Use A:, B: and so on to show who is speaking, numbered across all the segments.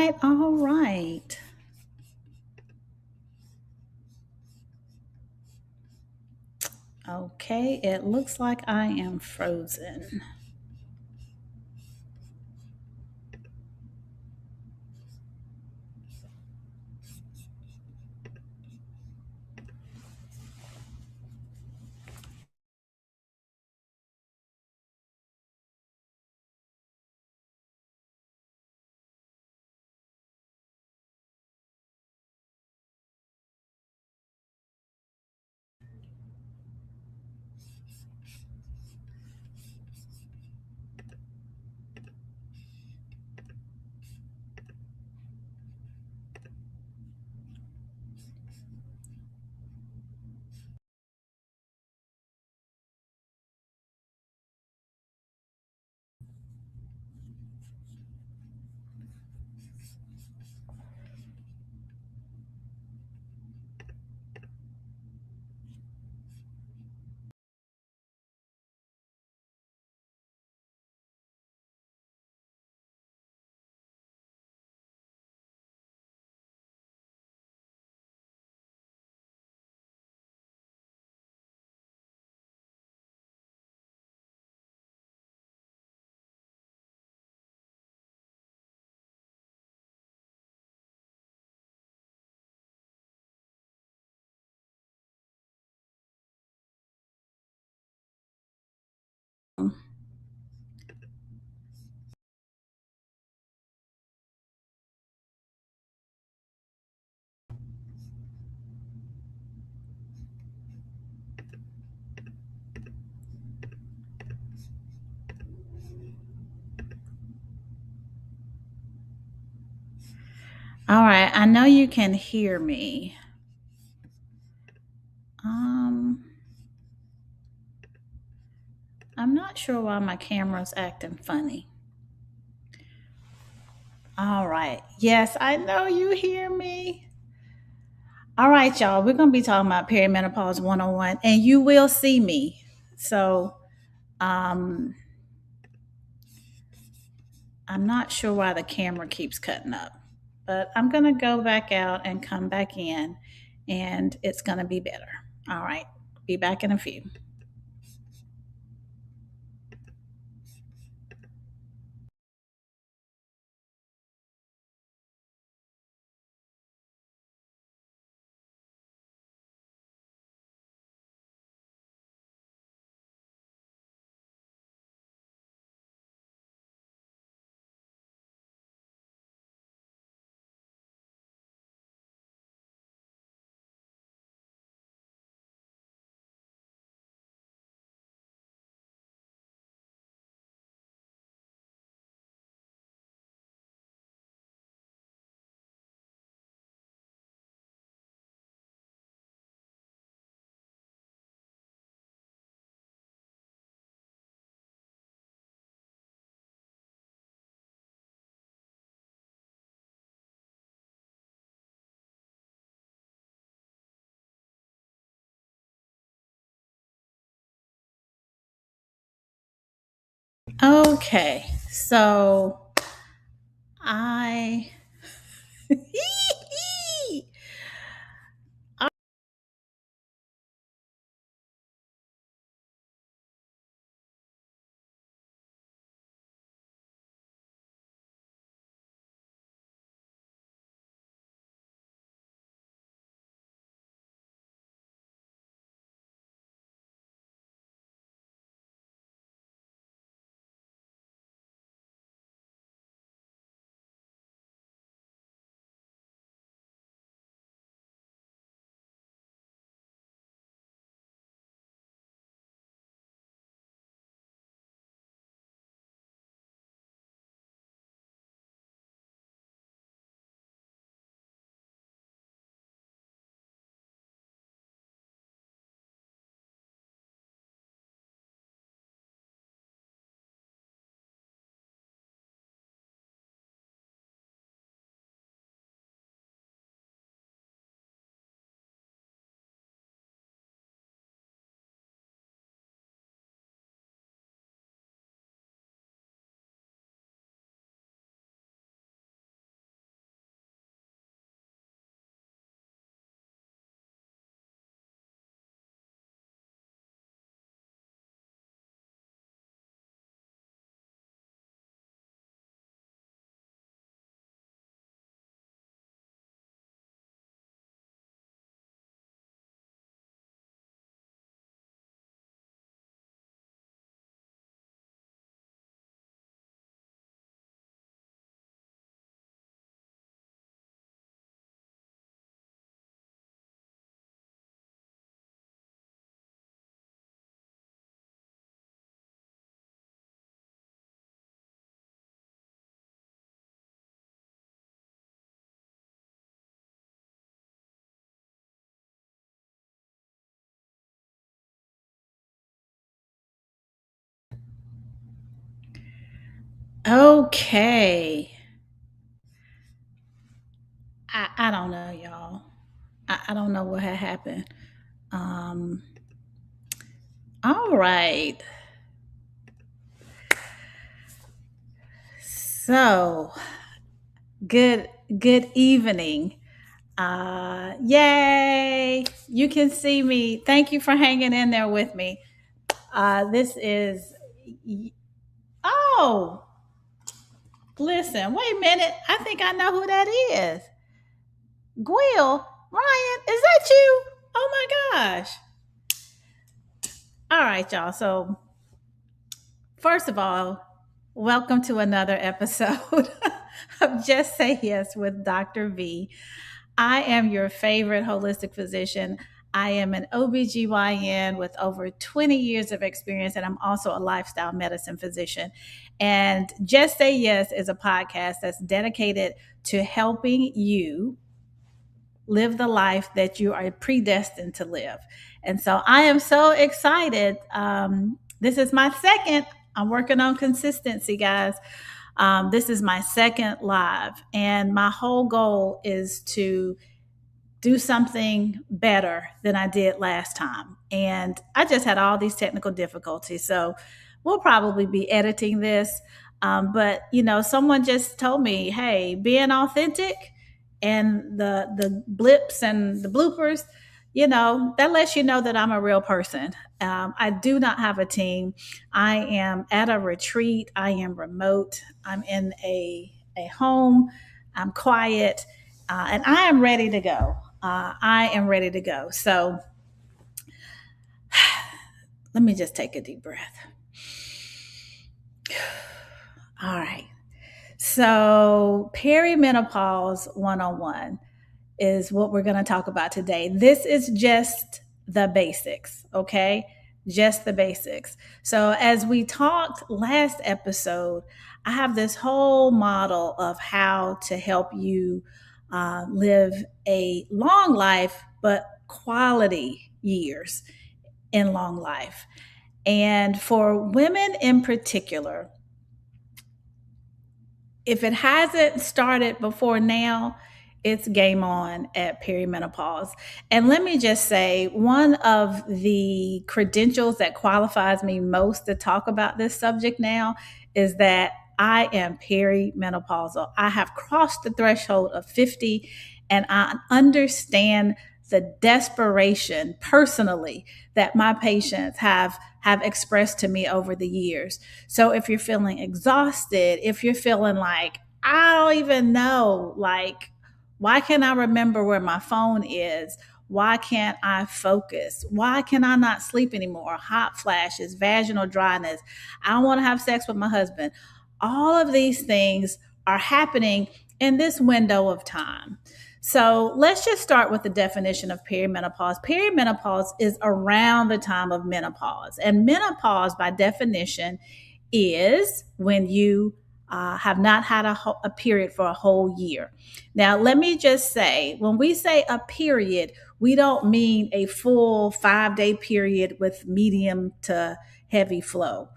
A: right, all right. Okay, it looks like I am frozen. All right, I know you can hear me. Um, I'm not sure why my camera's acting funny. All right. Yes, I know you hear me. All right, y'all. We're going to be talking about perimenopause 101, and you will see me. So, um, I'm not sure why the camera keeps cutting up, but I'm going to go back out and come back in, and it's going to be better. All right. Be back in a few. Okay. So, I. Okay. I don't know, y'all. I don't know what had happened. Um, all right. So good evening. Yay! You can see me. Thank you for hanging in there with me. This is oh, listen, wait a minute. I think I know who that is. Gwill, Ryan, is that you? Oh my gosh. All right, y'all. So, first of all, welcome to another episode of Just Say Yes with Dr. V. I am your favorite holistic physician. I am an OBGYN with over 20 years of experience, and I'm also a lifestyle medicine physician. And Just Say Yes is a podcast that's dedicated to helping you live the life that you are predestined to live. And so I am so excited. This is my second. I'm working on consistency, guys. This is my second live, and my whole goal is to do something better than I did last time. And I just had all these technical difficulties. So we'll probably be editing this. But, someone just told me, hey, being authentic and the blips and the bloopers, that lets you know that I'm a real person. I do not have a team. I am at a retreat. I am remote. I'm in a home. I'm quiet. And I am ready to go. I am ready to go. So let me just take a deep breath. All right. So, perimenopause 101 is what we're going to talk about today. This is just the basics, okay? Just the basics. So, as we talked last episode, I have this whole model of how to help you live a long life, but quality years in long life. And for women in particular, if it hasn't started before now, it's game on at perimenopause. And let me just say, one of the credentials that qualifies me most to talk about this subject now is that I am perimenopausal. I have crossed the threshold of 50, and I understand the desperation personally that my patients have expressed to me over the years. So if you're feeling exhausted, if you're feeling like, I don't even know, like, why can't I remember where my phone is? Why can't I focus? Why can I not sleep anymore? Hot flashes, vaginal dryness. I don't want to have sex with my husband. All of these things are happening in this window of time. So let's just start with the definition of perimenopause. Perimenopause is around the time of menopause. And menopause, by definition, is when you have not had a period for a whole year. Now, let me just say, when we say a period, we don't mean a full 5-day period with medium to heavy flow.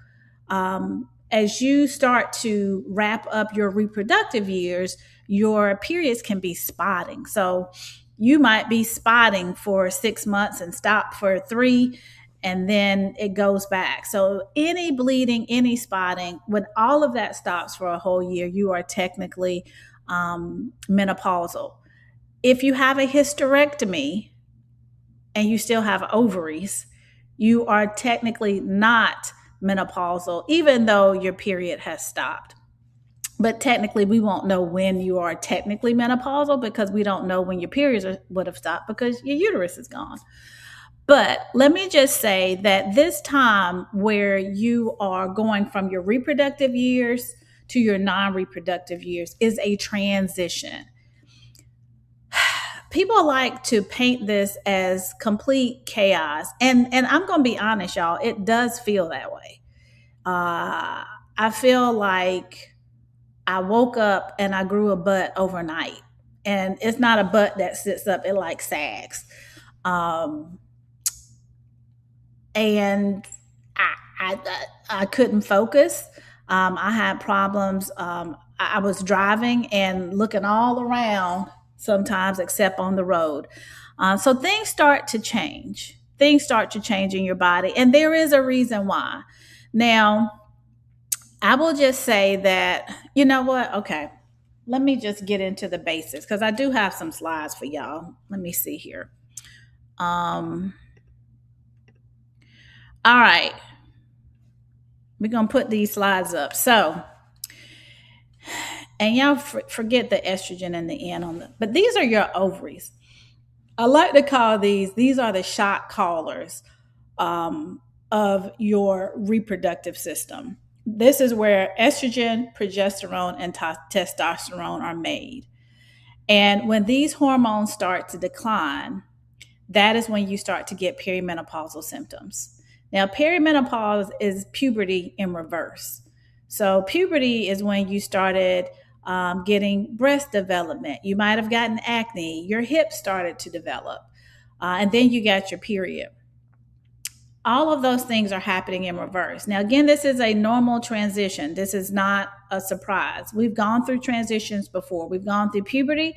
A: As you start to wrap up your reproductive years, your periods can be spotting. So you might be spotting for 6 months and stop for 3, and then it goes back. So any bleeding, any spotting, when all of that stops for a whole year, you are technically menopausal. If you have a hysterectomy and you still have ovaries, you are technically not menopausal, even though your period has stopped. But technically, we won't know when you are technically menopausal because we don't know when your periods would have stopped because your uterus is gone. But let me just say that this time where you are going from your reproductive years to your non-reproductive years is a transition. People like to paint this as complete chaos. And I'm going to be honest, y'all, it does feel that way. I feel like I woke up and I grew a butt overnight. And it's not a butt that sits up, it like sags. And I couldn't focus. I had problems. I was driving and looking all around sometimes, except on the road. So things start to change. Things start to change in your body, and there is a reason why. Now, I will just say that, you know what? Okay, let me just get into the basics because I do have some slides for y'all. Let me see here. Um, all right, we're gonna put these slides up. So, and y'all forget the estrogen and the N on the, but these are your ovaries. I like to call these are the shot callers um, of your reproductive system. This is where estrogen, progesterone, and testosterone are made. And when these hormones start to decline, that is when you start to get perimenopausal symptoms. Now, perimenopause is puberty in reverse. So, puberty is when you started getting breast development. You might have gotten acne, your hips started to develop, and then you got your period. All of those things are happening in reverse. Now, again, this is a normal transition. This is not a surprise. We've gone through transitions before. We've gone through puberty,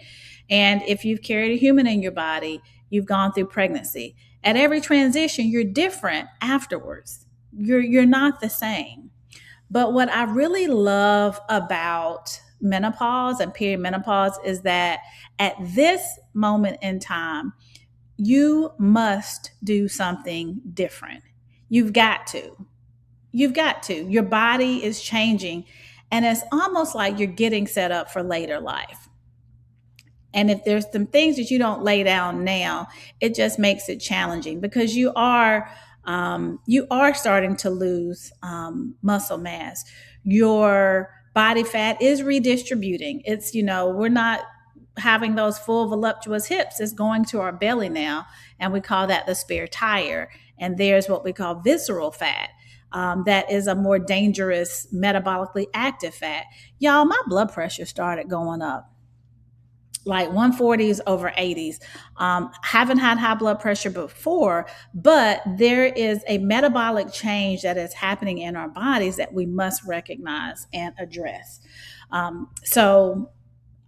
A: and if you've carried a human in your body, you've gone through pregnancy. At every transition, you're different afterwards. You're not the same. But what I really love about menopause and perimenopause is that at this moment in time, you must do something different. You've got to. You've got to. Your body is changing, and it's almost like you're getting set up for later life. And if there's some things that you don't lay down now, it just makes it challenging because you are starting to lose muscle mass. Your body fat is redistributing. It's, we're not having those full voluptuous hips. It's going to our belly now, and we call that the spare tire. And there's what we call visceral fat. That is a more dangerous metabolically active fat. Y'all, my blood pressure started going up like 140s over 80s. Haven't had high blood pressure before, but there is a metabolic change that is happening in our bodies that we must recognize and address. So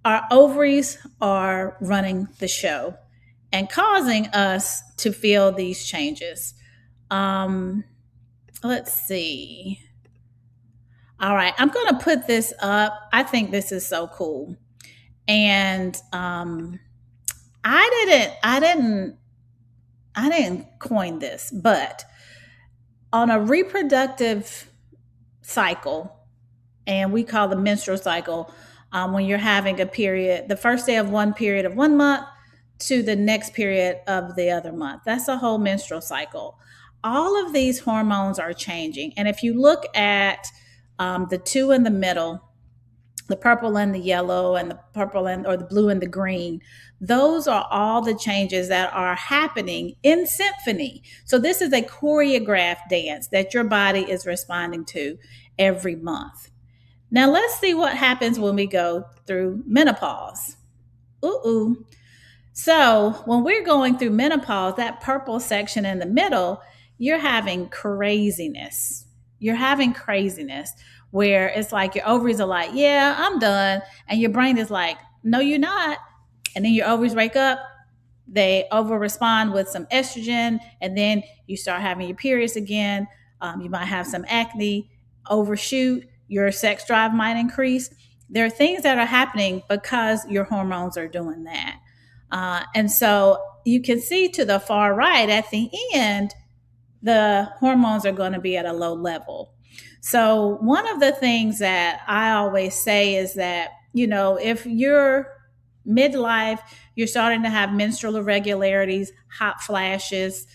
A: our ovaries are running the show and causing us to feel these changes. Let's see. All right, I'm going to put this up. I think this is so cool. And I didn't coin this, but on a reproductive cycle, and we call the menstrual cycle, when you're having a period, the first day of one period of 1 month to the next period of the other month. That's a whole menstrual cycle. All of these hormones are changing. And if you look at the two in the middle, the purple and the yellow and the purple and or the blue and the green, those are all the changes that are happening in symphony. So this is a choreographed dance that your body is responding to every month. Now let's see what happens when we go through menopause. Ooh. So when we're going through menopause, that purple section in the middle, you're having craziness. You're having craziness where it's like your ovaries are like, yeah, I'm done. And your brain is like, no, you're not. And then your ovaries wake up, they over respond with some estrogen, and then you start having your periods again. You might have some acne, overshoot, your sex drive might increase. There are things that are happening because your hormones are doing that. And so you can see to the far right at the end, the hormones are going to be at a low level. So, one of the things that I always say is that, if you're midlife, you're starting to have menstrual irregularities, hot flashes,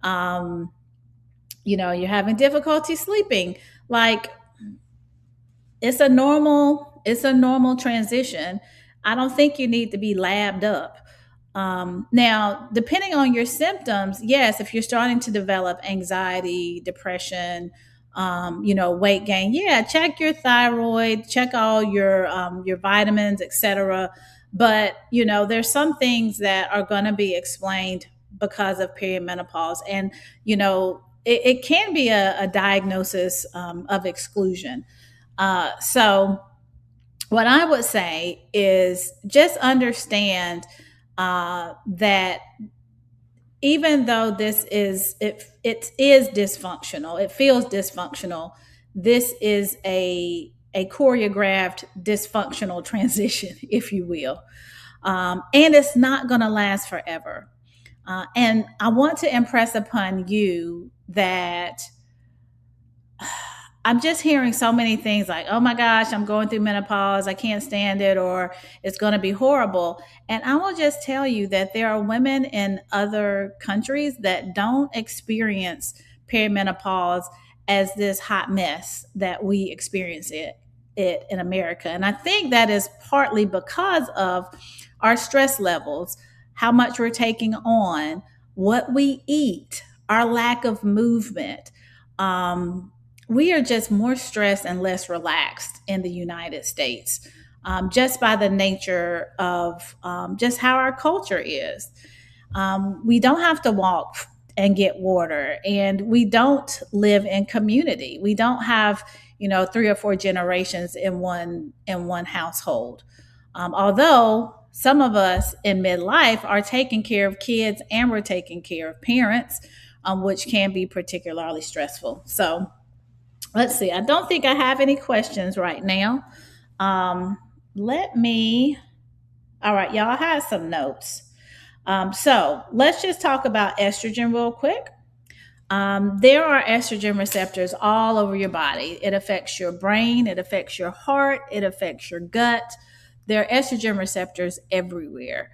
A: you're having difficulty sleeping, like it's a normal transition. I don't think you need to be labbed up. Now, depending on your symptoms, yes, if you're starting to develop anxiety, depression, weight gain, yeah, check your thyroid, check all your vitamins, etc. But there's some things that are going to be explained because of perimenopause, and it can be a diagnosis of exclusion. So, what I would say is just understand that even though it is dysfunctional, it feels dysfunctional. This is a choreographed dysfunctional transition, if you will, and it's not going to last forever. And I want to impress upon you that I'm just hearing so many things like, oh my gosh, I'm going through menopause. I can't stand it, or it's going to be horrible. And I will just tell you that there are women in other countries that don't experience perimenopause as this hot mess that we experience it in America. And I think that is partly because of our stress levels, how much we're taking on, what we eat, our lack of movement. Um, we are just more stressed and less relaxed in the United States, just by the nature of just how our culture is. We don't have to walk and get water, and we don't live in community. We don't have, three or four generations in one household. Although some of us in midlife are taking care of kids and we're taking care of parents, which can be particularly stressful. So let's see. I don't think I have any questions right now. Um, let me. All right, y'all. I have some notes. So let's just talk about estrogen real quick. There are estrogen receptors all over your body. It affects your brain, it affects your heart, it affects your gut. There are estrogen receptors everywhere.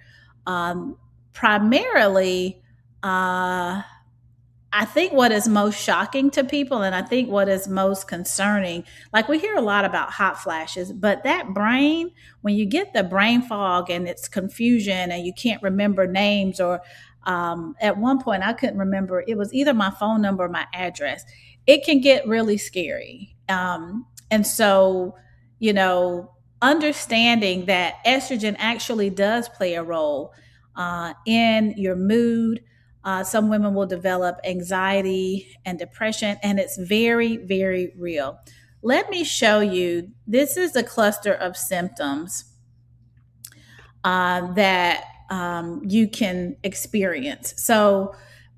A: Primarily, uh, I think what is most shocking to people, and I think what is most concerning, like we hear a lot about hot flashes, but that brain, when you get the brain fog and it's confusion and you can't remember names, or at one point I couldn't remember, it was either my phone number or my address. It can get really scary. And so, you know, understanding that estrogen actually does play a role in your mood. Some women will develop anxiety and depression, and it's very, very real. Let me show you. This is a cluster of symptoms that you can experience. So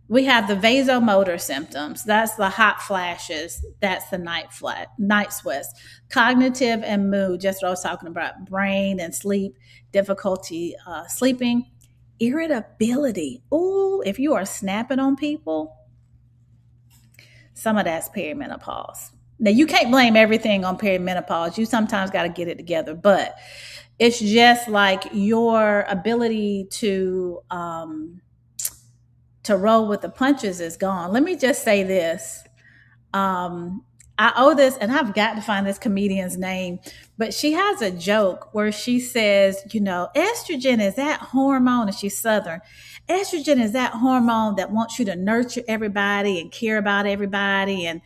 A: we have the vasomotor symptoms. That's the hot flashes. That's the night sweats. Cognitive and mood, just what I was talking about, brain and sleep, difficulty sleeping, irritability. Ooh, if you are snapping on people, some of that's perimenopause. Now, you can't blame everything on perimenopause. You sometimes got to get it together, but it's just like your ability to roll with the punches is gone. Let me just say this. Um, I owe this, and I've got to find this comedian's name, but she has a joke where she says, estrogen is that hormone, and she's Southern. Estrogen is that hormone that wants you to nurture everybody and care about everybody and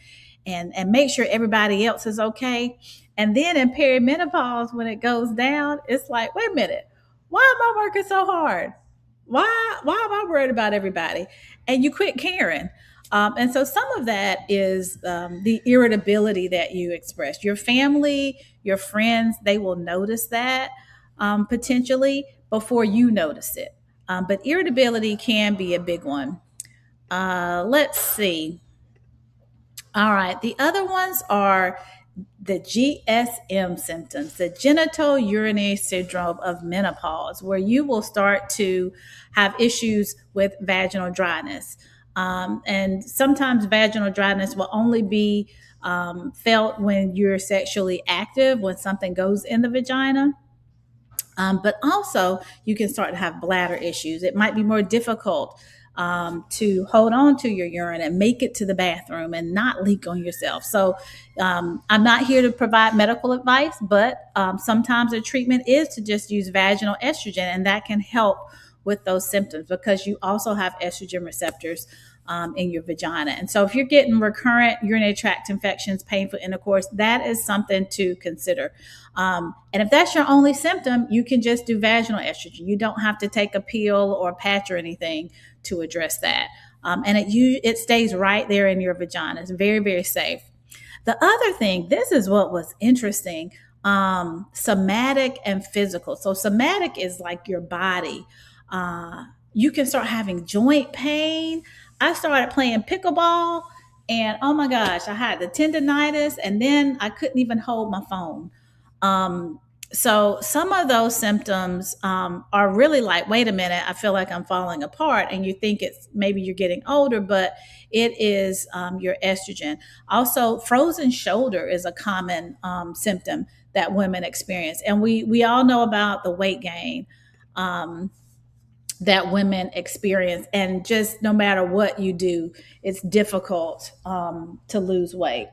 A: make sure everybody else is okay. And then in perimenopause, when it goes down, it's like, wait a minute, why am I working so hard? Why am I worried about everybody? And you quit caring. And so some of that is the irritability that you express. Your family, your friends, they will notice that potentially before you notice it. But irritability can be a big one. Let's see. All right. The other ones are the GSM symptoms, the genital urinary syndrome of menopause, where you will start to have issues with vaginal dryness. And sometimes vaginal dryness will only be felt when you're sexually active, when something goes in the vagina. But also, you can start to have bladder issues. It might be more difficult to hold on to your urine and make it to the bathroom and not leak on yourself. So, I'm not here to provide medical advice, but sometimes the treatment is to just use vaginal estrogen, and that can help with those symptoms because you also have estrogen receptors in your vagina. And so if you're getting recurrent urinary tract infections, painful intercourse, that is something to consider. And if that's your only symptom, you can just do vaginal estrogen. You don't have to take a pill or a patch or anything to address that. And it stays right there in your vagina. It's very, very safe. The other thing, this is what was interesting, somatic and physical. So, somatic is like your body. You can start having joint pain. I started playing pickleball, and oh my gosh, I had the tendonitis, and then I couldn't even hold my phone. Um, so some of those symptoms are really like, wait a minute, I feel like I'm falling apart, and you think it's maybe you're getting older, but it is your estrogen. Also, frozen shoulder is a common symptom that women experience, and we all know about the weight gain that women experience, and just no matter what you do, it's difficult to lose weight.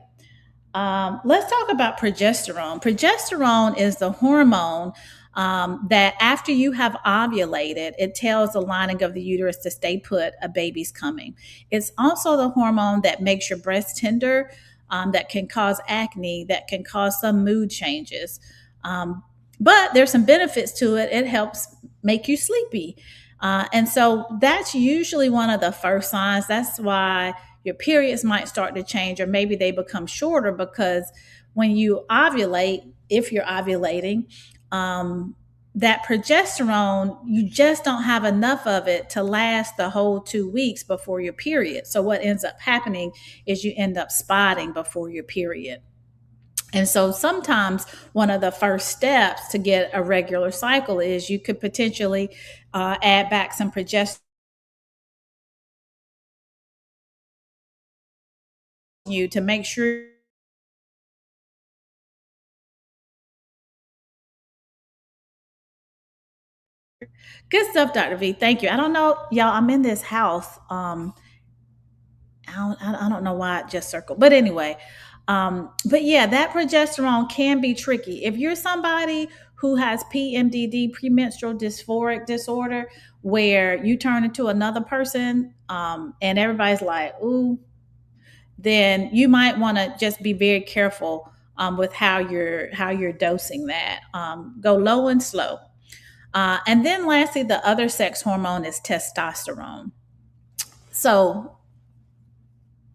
A: Let's talk about progesterone. Progesterone is the hormone that after you have ovulated, it tells the lining of the uterus to stay put, a baby's coming. It's also the hormone that makes your breast tender, that can cause acne, that can cause some mood changes. Um, but there's some benefits to it. It helps make you sleepy. And so that's usually one of the first signs. That's why your periods might start to change, or maybe they become shorter, because when you ovulate, if you're ovulating, that progesterone, you just don't have enough of it to last the whole 2 weeks before your period. So what ends up happening is you end up spotting before your period. And so sometimes one of the first steps to get a regular cycle is you could potentially add back some progesterone you to make sure. Good stuff, Dr. V. Thank you. I don't know, y'all. I'm in this house. I don't know why it just circled, but anyway. But yeah, that progesterone can be tricky. If you're somebody who has PMDD, premenstrual dysphoric disorder, where you turn into another person, and everybody's like, "Ooh," then you might want to just be very careful with how you're dosing that. Go low and slow. And then lastly, the other sex hormone is testosterone. So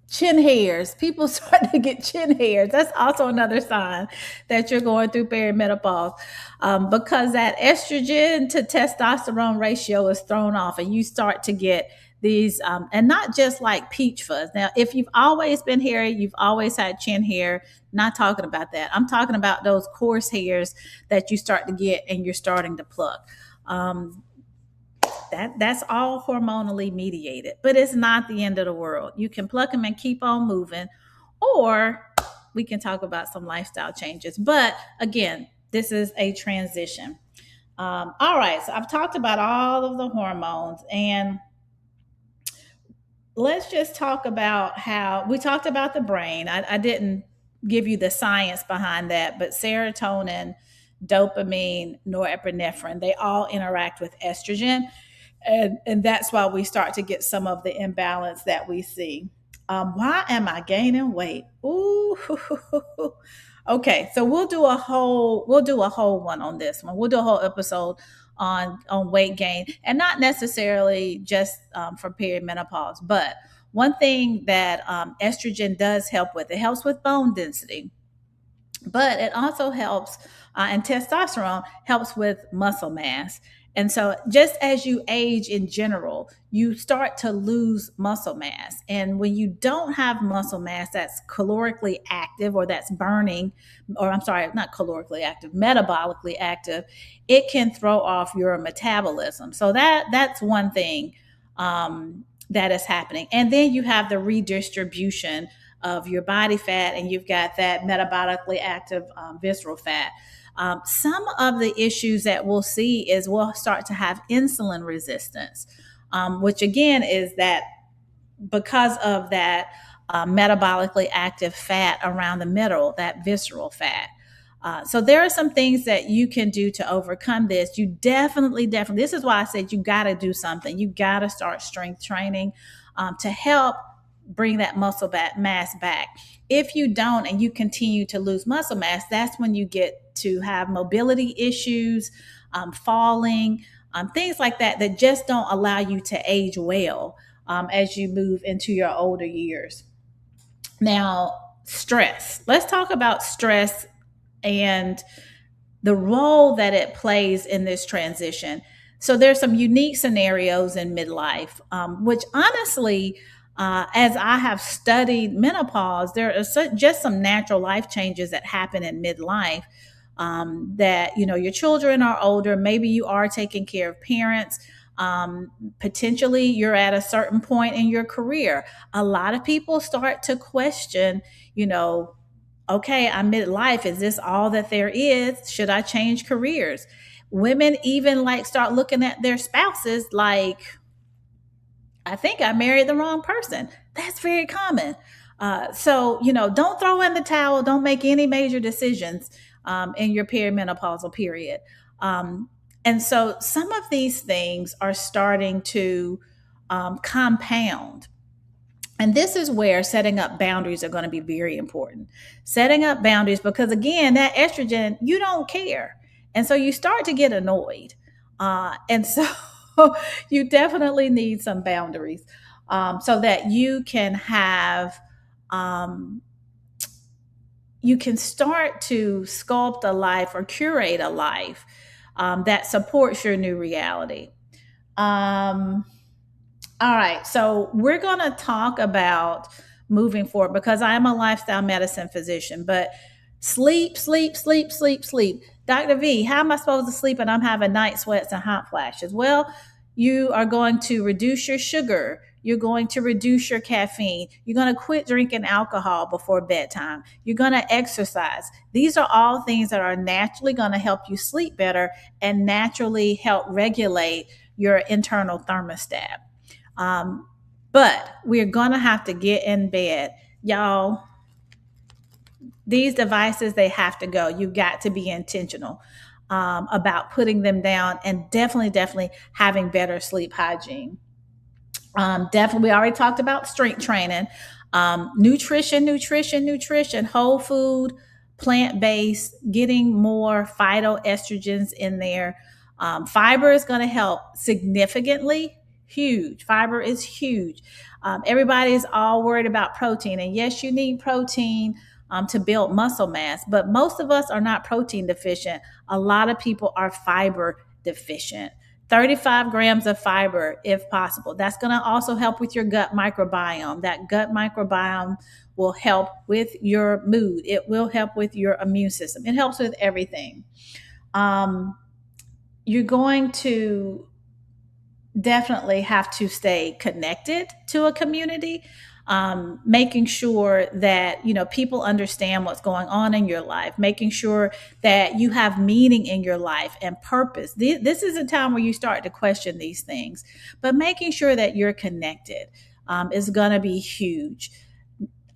A: chin hairs, people start to get chin hairs. That's also another sign that you're going through perimenopause, because that estrogen to testosterone ratio is thrown off, and you start to get these, and not just like peach fuzz. Now, if you've always been hairy, you've always had chin hair, not talking about that. I'm talking about those coarse hairs that you start to get and you're starting to pluck. Um, that's all hormonally mediated, but it's not the end of the world. You can pluck them and keep on moving, or we can talk about some lifestyle changes. But again, this is a transition. All right, so I've talked about all of the hormones, and let's just talk about how we talked about the brain. I didn't give you the science behind that, but serotonin, dopamine, norepinephrine, they all interact with estrogen, and that's why we start to get some of the imbalance that we see. Why am I gaining weight? Ooh, okay. So we'll do a whole one on this one. We'll do a whole episode on weight gain, and not necessarily just for perimenopause, but one thing that estrogen does help with, it helps with bone density, but it also helps, and testosterone helps with muscle mass. And so, just as you age in general, you start to lose muscle mass. And when you don't have muscle mass that's calorically active, or that's burning, or I'm sorry, not calorically active, metabolically active, it can throw off your metabolism. So that's one thing that is happening. And then you have the redistribution of your body fat, and you've got that metabolically active visceral fat. Some of the issues that we'll see is we'll start to have insulin resistance, which again is that because of that metabolically active fat around the middle, that visceral fat. So there are some things that you can do to overcome this. You definitely, this is why I said you got to do something. You got to start strength training to help bring that muscle mass back. If you don't, and you continue to lose muscle mass, that's when you get to have mobility issues, falling, things like that, that just don't allow you to age well as you move into your older years. Now, stress. Let's talk about stress and the role that it plays in this transition. So there's some unique scenarios in midlife, which honestly, as I have studied menopause, there are just some natural life changes that happen in midlife. That your children are older, maybe you are taking care of parents. Potentially, you're at a certain point in your career. A lot of people start to question, you know, okay, I'm midlife. Is this all that there is? Should I change careers? Women even like start looking at their spouses like, I think I married the wrong person. That's very common. So, don't throw in the towel. Don't make any major decisions in your perimenopausal period. Um, and so some of these things are starting to compound, and this is where setting up boundaries are going to be very important. Setting up boundaries, because again, that estrogen, you don't care. And so you start to get annoyed. And so you definitely need some boundaries so that um, you can start to sculpt a life or curate a life that supports your new reality. Um, all right. So we're going to talk about moving forward because I am a lifestyle medicine physician, but sleep, sleep, sleep, sleep, sleep. Dr. V, how am I supposed to sleep and I'm having night sweats and hot flashes? Well, you are going to reduce your sugar. You're going to reduce your caffeine. You're going to quit drinking alcohol before bedtime. You're going to exercise. These are all things that are naturally going to help you sleep better and naturally help regulate your internal thermostat. Um, but we're going to have to get in bed. Y'all, these devices, they have to go. You got to be intentional about putting them down and definitely, definitely having better sleep hygiene. Definitely, we already talked about strength training, nutrition, nutrition, nutrition, whole food, plant based, getting more phytoestrogens in there. Fiber is going to help significantly. Huge. Fiber is huge. Everybody is all worried about protein. And yes, you need protein to build muscle mass, but most of us are not protein deficient. A lot of people are fiber deficient. 35 grams of fiber if possible. That's going to also help with your gut microbiome. That gut microbiome will help with your mood. It will help with your immune system. It helps with everything. Um, you're going to definitely have to stay connected to a community, making sure that people understand what's going on in your life, making sure that you have meaning in your life and purpose. This is a time where you start to question these things, but making sure that you're connected is going to be huge.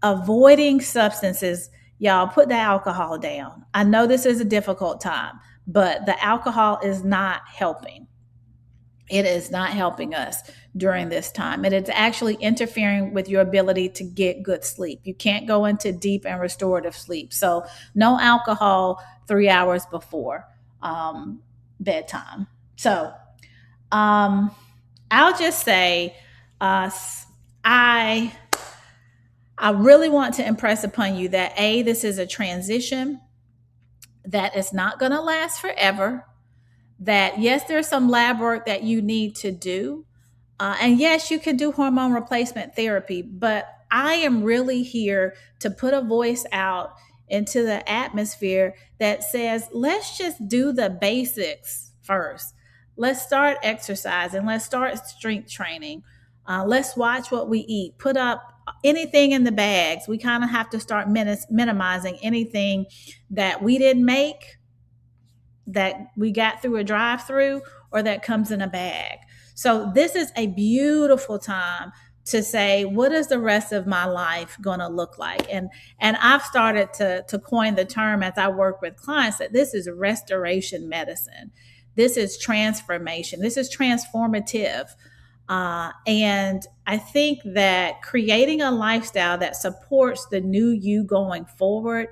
A: Avoiding substances, y'all, put the alcohol down. I know this is a difficult time, but the alcohol is not helping. It is not helping us during this time. And it's actually interfering with your ability to get good sleep. You can't go into deep and restorative sleep. So, no alcohol 3 hours before bedtime. So, I'll just say, uh, I I really want to impress upon you that this is a transition that is not going to last forever. That yes, there's some lab work that you need to do. And yes, you can do hormone replacement therapy, but I am really here to put a voice out into the atmosphere that says, let's just do the basics first. Let's start exercising. Let's start strength training. Let's watch what we eat. Put up anything in the bags. We kind of have to start minimizing anything that we didn't make, that we got through a drive through, or that comes in a bag. So this is a beautiful time to say, what is the rest of my life going to look like? And I've started to coin the term as I work with clients that this is restoration medicine. This is transformation. This is transformative. And I think that creating a lifestyle that supports the new you going forward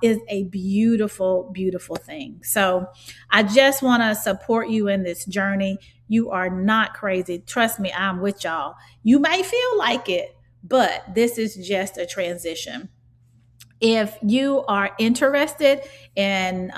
A: is a beautiful, beautiful thing. So I just want to support you in this journey. You are not crazy. Trust me, I'm with y'all. You may feel like it, but this is just a transition. If you are interested in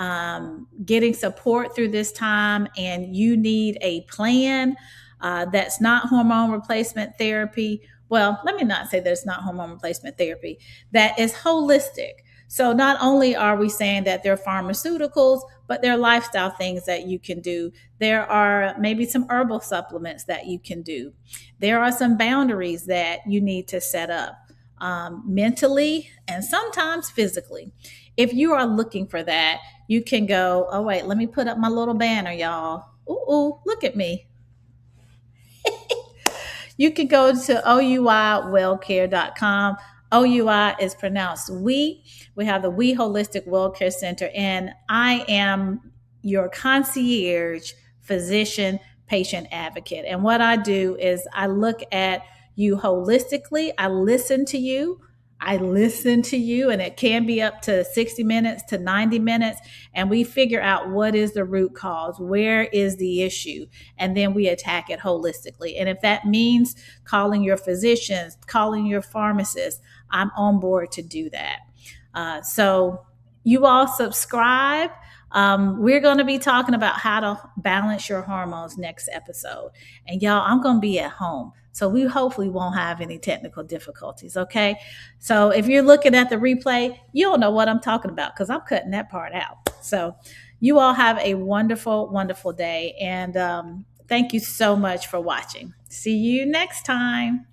A: getting support through this time and you need a plan that's not hormone replacement therapy, well, let me not say there's not hormone replacement therapy, that is holistic. So not only are we saying that there are pharmaceuticals, but there are lifestyle things that you can do. There are maybe some herbal supplements that you can do. There are some boundaries that you need to set up mentally and sometimes physically. If you are looking for that, you can go, oh, wait, let me put up my little banner, y'all. Ooh, look at me. You can go to ouiwellcare.com. OUI is pronounced we. We have the We Holistic Well Care Center, and I am your concierge physician patient advocate. And what I do is I look at you holistically. I listen to you. And it can be up to 60 minutes to 90 minutes. And we figure out what is the root cause, where is the issue, and then we attack it holistically. And if that means calling your physicians, calling your pharmacist, I'm on board to do that. So you all subscribe. We're going to be talking about how to balance your hormones next episode. And y'all, I'm going to be at home. So we hopefully won't have any technical difficulties. Okay. So if you're looking at the replay, you don't know what I'm talking about because I'm cutting that part out. So you all have a wonderful, wonderful day. And thank you so much for watching. See you next time.